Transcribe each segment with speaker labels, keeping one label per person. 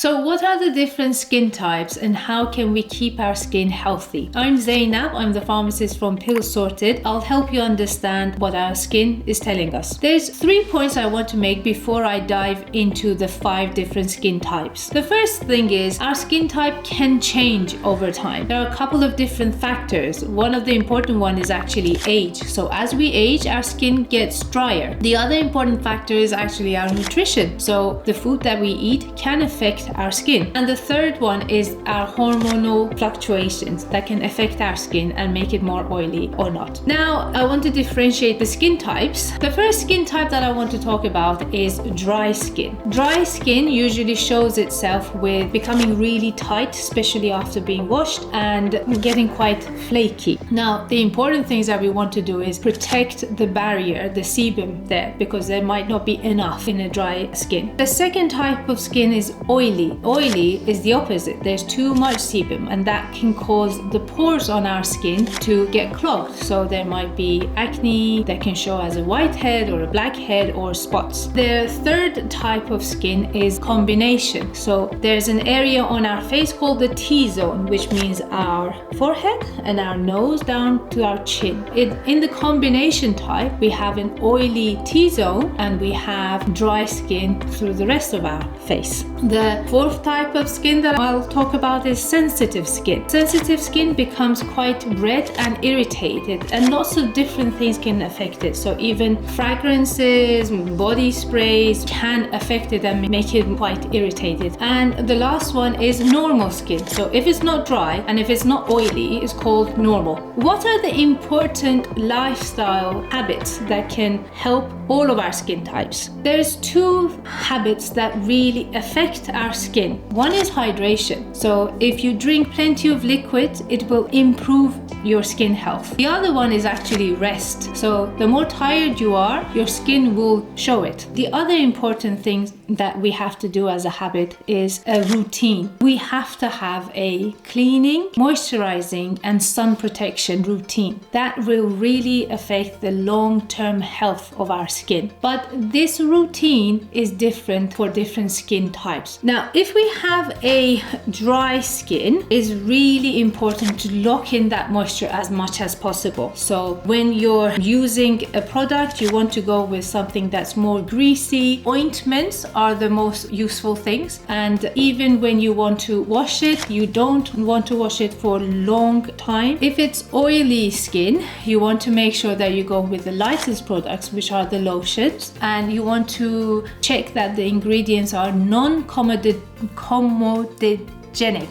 Speaker 1: So what are the different skin types and how can we keep our skin healthy? I'm Zainab, I'm the pharmacist from PillSorted. I'll help you understand what our skin is telling us. There's 3 points I want to make before I dive into the 5 different skin types. The first thing is our skin type can change over time. There are a couple of different factors. One of the important one is actually age. So as we age, our skin gets drier. The other important factor is actually our nutrition. So the food that we eat can affect our skin. And the third one is our hormonal fluctuations that can affect our skin and make it more oily or not. Now, I want to differentiate the skin types. The first skin type that I want to talk about is dry skin. Dry skin usually shows itself with becoming really tight, especially after being washed, and getting quite flaky. Now, the important things that we want to do is protect the barrier, the sebum there, because there might not be enough in a dry skin. The second type of skin is oily. Oily is the opposite. There's too much sebum and that can cause the pores on our skin to get clogged. So there might be acne that can show as a whitehead or a blackhead or spots. The third type of skin is combination. So there's an area on our face called the T-zone, which means our forehead and our nose down to our chin. In the combination type, we have an oily T-zone and we have dry skin through the rest of our face. The fourth type of skin that I'll talk about is sensitive skin. Sensitive skin becomes quite red and irritated, and lots of different things can affect it. So even fragrances, body sprays can affect it and make it quite irritated. And the last one is normal skin. So if it's not dry and if it's not oily, it's called normal. What are the important lifestyle habits that can help all of our skin types? There's 2 habits that really affect our skin. One is hydration. So if you drink plenty of liquid, it will improve your skin health. The other one is actually rest. So the more tired you are, your skin will show it. The other important thing that we have to do as a habit is a routine. We have to have a cleaning, moisturizing, and sun protection routine. That will really affect the long-term health of our skin. But this routine is different for different skin types. Now, if we have a dry skin, it's really important to lock in that moisture as much as possible. So when you're using a product, you want to go with something that's more greasy. Ointments are the most useful things. And even when you want to wash it, you don't want to wash it for a long time. If it's oily skin, you want to make sure that you go with the lightest products, which are the lotions. And you want to check that the ingredients are non-comedogenic.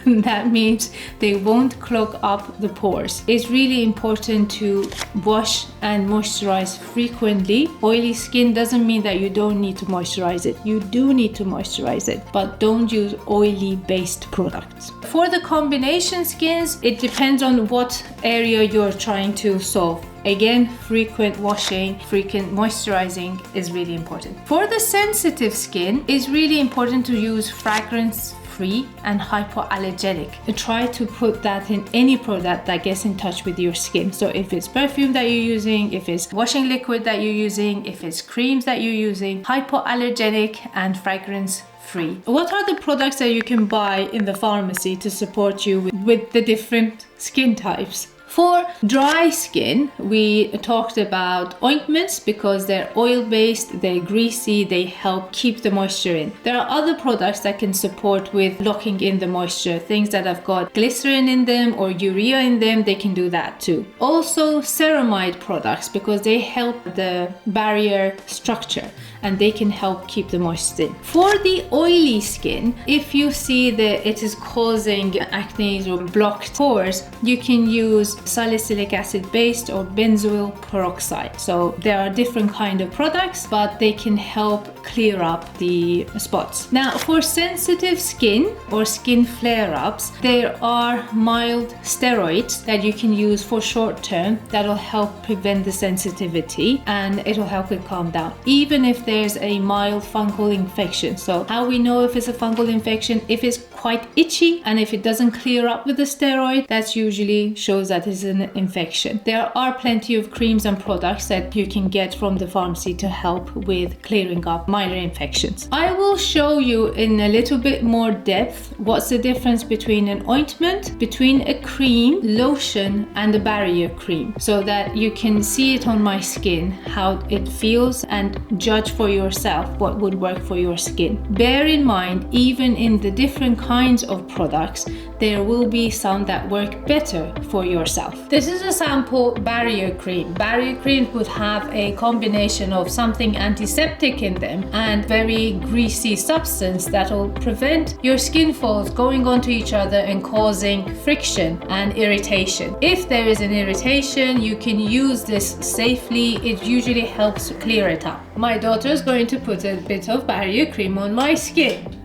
Speaker 1: That means they won't clog up the pores. It's really important to wash and moisturize frequently. Oily skin doesn't mean that you don't need to moisturize it. You do need to moisturize it, but don't use oily based products. For the combination skins, it depends on what area you're trying to solve. Again, frequent washing, frequent moisturizing is really important. For the sensitive skin, it's really important to use fragrance-free and hypoallergenic. Try to put that in any product that gets in touch with your skin. So if it's perfume that you're using, if it's washing liquid that you're using, if it's creams that you're using, hypoallergenic and fragrance-free. What are the products that you can buy in the pharmacy to support you with the different skin types? For dry skin, we talked about ointments because they're oil-based, they're greasy, they help keep the moisture in. There are other products that can support with locking in the moisture. Things that have got glycerin in them or urea in them, they can do that too. Also, ceramide products because they help the barrier structure and they can help keep the moisture in. For the oily skin, if you see that it is causing acne or blocked pores, you can use salicylic acid based or benzoyl peroxide. So there are different kind of products, but they can help clear up the spots. Now, for sensitive skin or skin flare-ups, there are mild steroids that you can use for short term that'll help prevent the sensitivity and it'll help it calm down, even if there's a mild fungal infection. So how we know if it's a fungal infection? If it's quite itchy and if it doesn't clear up with the steroid, that usually shows that is an infection. There are plenty of creams and products that you can get from the pharmacy to help with clearing up minor infections. I will show you in a little bit more depth what's the difference between an ointment, between a cream, lotion, and a barrier cream, so that you can see it on my skin, how it feels, and judge for yourself what would work for your skin. Bear in mind, even in the different kinds of products, there will be some that work better for yourself. This is a sample barrier cream. Barrier cream would have a combination of something antiseptic in them and very greasy substance that will prevent your skin folds going onto each other and causing friction and irritation. If there is an irritation, you can use this safely. It usually helps clear it up. My daughter is going to put a bit of barrier cream on my skin.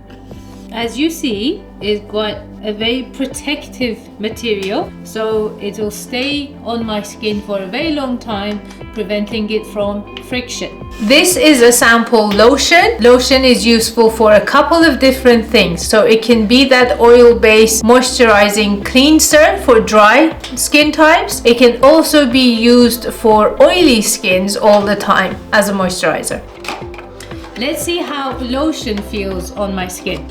Speaker 1: As you see, it's got a very protective material, so it will stay on my skin for a very long time, preventing it from friction. This is a sample lotion. Lotion is useful for a couple of different things. So it can be that oil-based moisturizing cleanser for dry skin types. It can also be used for oily skins all the time as a moisturizer. Let's see how lotion feels on my skin.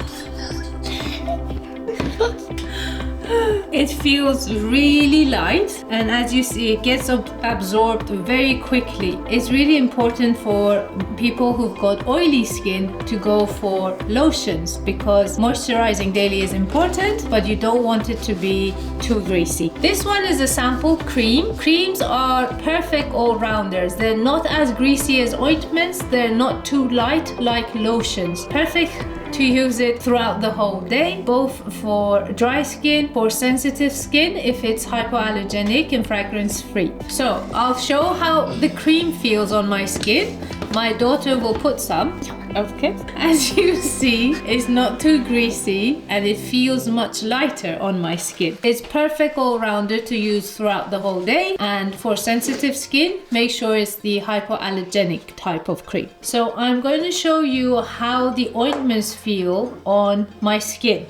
Speaker 1: It feels really light, and as you see, it gets absorbed very quickly. It's really important for people who've got oily skin to go for lotions, because moisturizing daily is important, but you don't want it to be too greasy. This one is a sample cream. Creams are perfect all-rounders. They're not as greasy as ointments. They're not too light like lotions. Perfect to use it throughout the whole day, both for dry skin, for sensitive skin, if it's hypoallergenic and fragrance free. So I'll show how the cream feels on my skin. My daughter will put some. Okay. As you see, it's not too greasy and it feels much lighter on my skin. It's perfect all-rounder to use throughout the whole day, and for sensitive skin, make sure it's the hypoallergenic type of cream. So I'm going to show you how the ointments feel on my skin.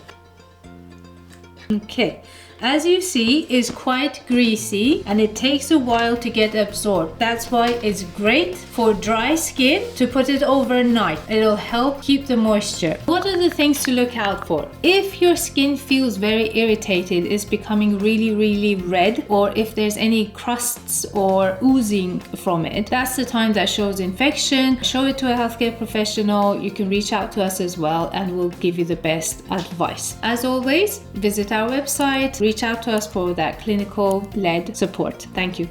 Speaker 1: Okay. As you see, it's quite greasy and it takes a while to get absorbed. That's why it's great for dry skin to put it overnight. It'll help keep the moisture. What are the things to look out for? If your skin feels very irritated, it's becoming really red, or if there's any crusts or oozing from it, that's the time that shows infection. Show it to a healthcare professional. You can reach out to us as well and we'll give you the best advice. As always, visit our website. Reach out to us for that clinical-led support. Thank you.